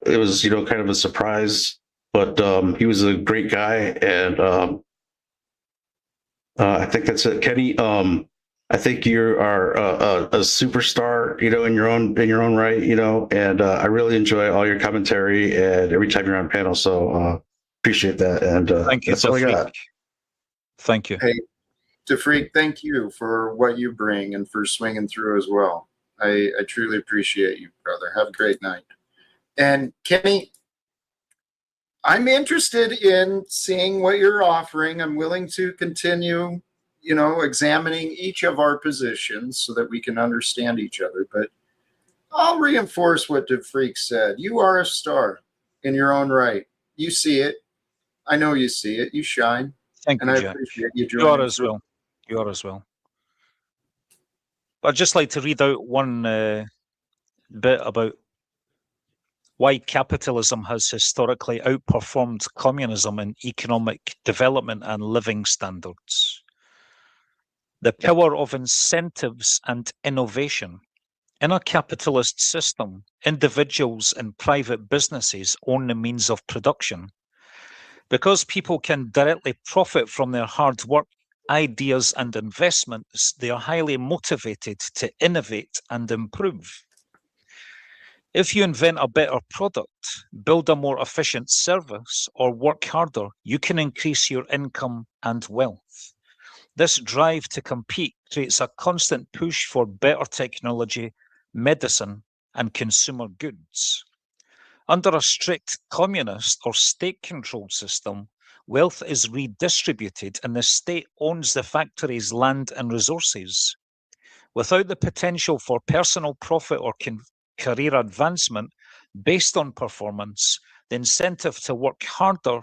it was, kind of a surprise, but he was a great guy, and I think that's it, Kenny. I think you are a superstar, in your own right, and I really enjoy all your commentary and every time you're on panel. So appreciate that, and Thank you, that's all I Tafriq. got. Thank you. Hey, Tafriq, thank you for what you bring and for swinging through as well. I truly appreciate you, brother. Have a great night. And Kenny, I'm interested in seeing what you're offering. I'm willing to continue, examining each of our positions so that we can understand each other. But I'll reinforce what Tafriq said. You are a star in your own right. You see it. I know you see it. You shine. Thank And you, I Jack. appreciate you You are joining as through. well. You are as well. I'd just like to read out one bit about why capitalism has historically outperformed communism in economic development and living standards. The power of incentives and innovation. In a capitalist system, individuals and private businesses own the means of production. Because people can directly profit from their hard work, ideas, and investments, they are highly motivated to innovate and improve. If you invent a better product, build a more efficient service, or work harder, you can increase your income and wealth. This drive to compete creates a constant push for better technology, medicine, and consumer goods. Under a strict communist or state-controlled system, wealth is redistributed and the state owns the factories, land, and resources. Without the potential for personal profit or career advancement based on performance, the incentive to work harder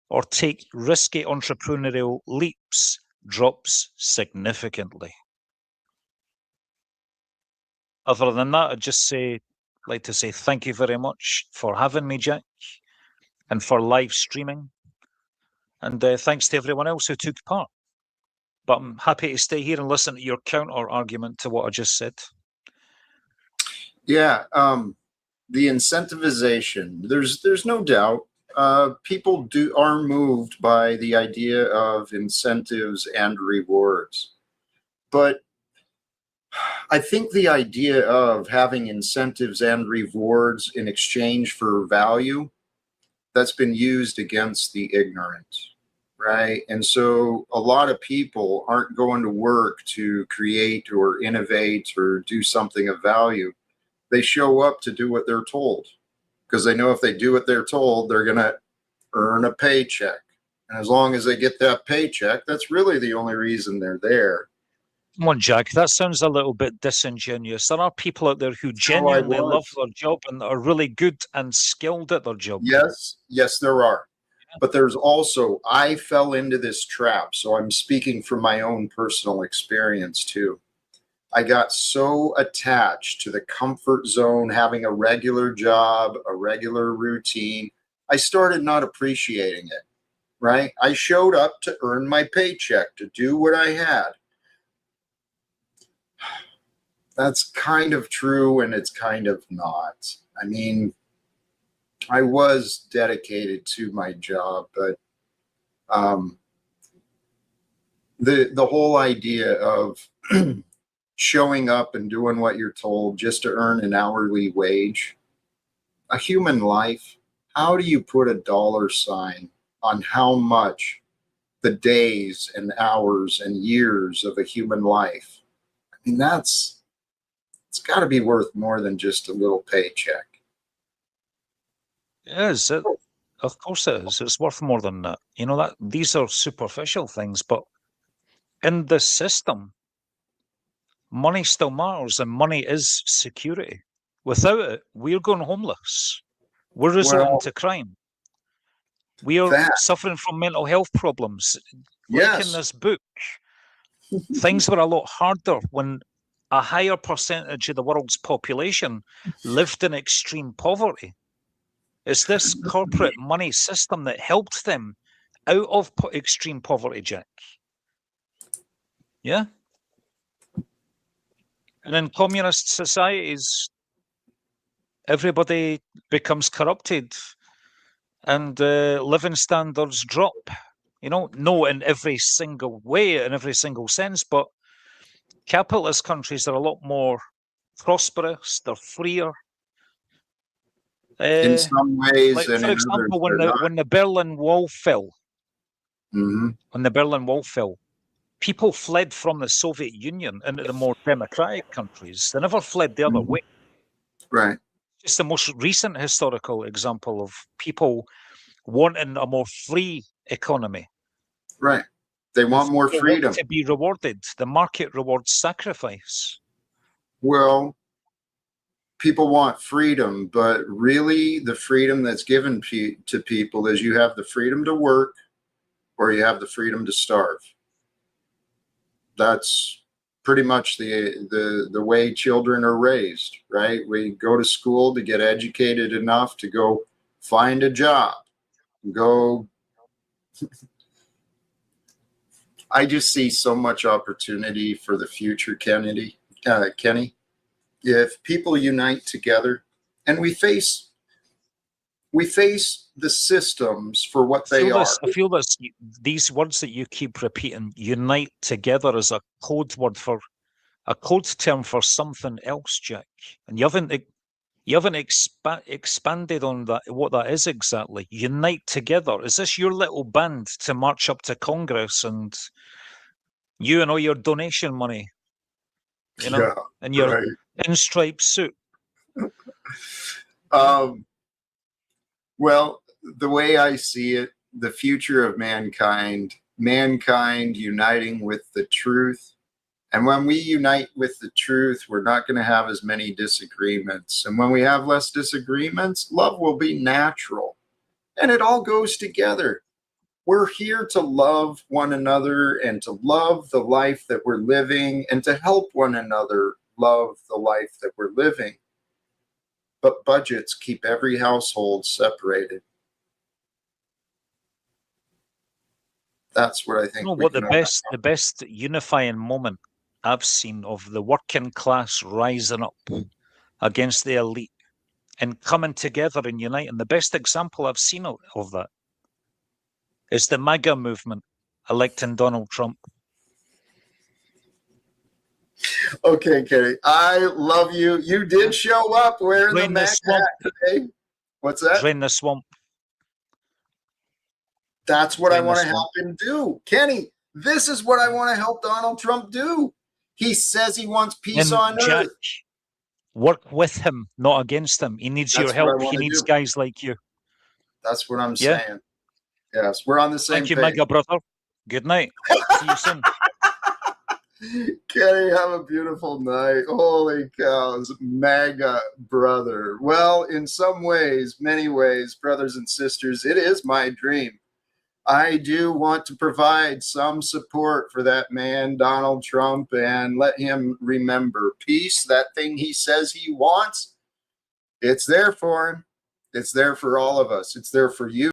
or take risky entrepreneurial leaps drops significantly. Other than that, I'd just like to say thank you very much for having me, Jack, and for live streaming. And thanks to everyone else who took part. But I'm happy to stay here and listen to your counter argument to what I just said. Yeah, the incentivization. There's no doubt. People are moved by the idea of incentives and rewards, but I think the idea of having incentives and rewards in exchange for value, that's been used against the ignorant, right? And so a lot of people aren't going to work to create or innovate or do something of value. They show up to do what they're told because they know if they do what they're told, they're going to earn a paycheck. And as long as they get that paycheck, that's really the only reason they're there. Come on, Jack, that sounds a little bit disingenuous. There are people out there who genuinely love their job and are really good and skilled at their job. Yes, there are. But there's also, I fell into this trap. So I'm speaking from my own personal experience too. I got so attached to the comfort zone, having a regular job, a regular routine. I started not appreciating it, right? I showed up to earn my paycheck, to do what I had. That's kind of true and it's kind of not. I mean, I was dedicated to my job, but the whole idea of showing up and doing what you're told just to earn an hourly wage, a human life, how do you put a dollar sign on how much the days and hours and years of a human life? I mean, it's got to be worth more than just a little paycheck. Yes, of course it is. It's worth more than that. That these are superficial things, but in this system, money still matters, and money is security. Without it, we're going homeless. We're resorting to crime. We are suffering from mental health problems. Like in this book, things were a lot harder when a higher percentage of the world's population lived in extreme poverty. It's this corporate money system that helped them out of extreme poverty, Jack. Yeah? And in communist societies, everybody becomes corrupted and living standards drop. No in every single way, in every single sense, but capitalist countries are a lot more prosperous, they're freer. In some ways, Like, and for in others, example, they're not. when the Berlin Wall fell, Mhm. when the Berlin Wall fell, people fled from the Soviet Union into the more democratic countries. They never fled the other Mhm. way. Right. Just the most recent historical example of people wanting a more free economy. Right. They want more People want freedom. to be rewarded. The market rewards sacrifice. Well, people want freedom, but really the freedom that's given to people is you have the freedom to work or you have the freedom to starve. That's pretty much the way children are raised, right? We go to school to get educated enough to go find a job, go. I just see so much opportunity for the future, Kenny. If people unite together and we face the systems for what they are. I feel this. These words that you keep repeating, "unite together," is a code word for a code term for something else, Jack. And you haven't expanded on that. What that is exactly? Unite together. Is this your little band to march up to Congress and you and all your donation money? Yeah, and your right. in-striped suit. Well, the way I see it, the future of mankind uniting with the truth. And when we unite with the truth, we're not going to have as many disagreements. And when we have less disagreements, love will be natural. And it all goes together. We're here to love one another and to love the life that we're living and to help one another love the life that we're living. But budgets keep every household separated. That's what I think. What the best unifying moment I've seen of the working class rising up against the elite and coming together and uniting. The best example I've seen of that is the MAGA movement electing Donald Trump. Okay, Kenny, I love you. You did show up wearing the MAGA hat today. What's that? Drain the swamp. That's what I want to help him do. Kenny, this is what I want to help Donald Trump do. He says he wants peace on Jack, earth. Work with him, not against him. He needs your help. He needs guys like you. That's what I'm saying. Yes, we're on the same page. Thank you, MAGA brother. Good night. See you soon. Kenny, have a beautiful night. Holy cows, MAGA brother. Well, in some ways, many ways, brothers and sisters, it is my dream. I do want to provide some support for that man, Donald Trump, and let him remember peace, that thing he says he wants. It's there for him. It's there for all of us. It's there for you.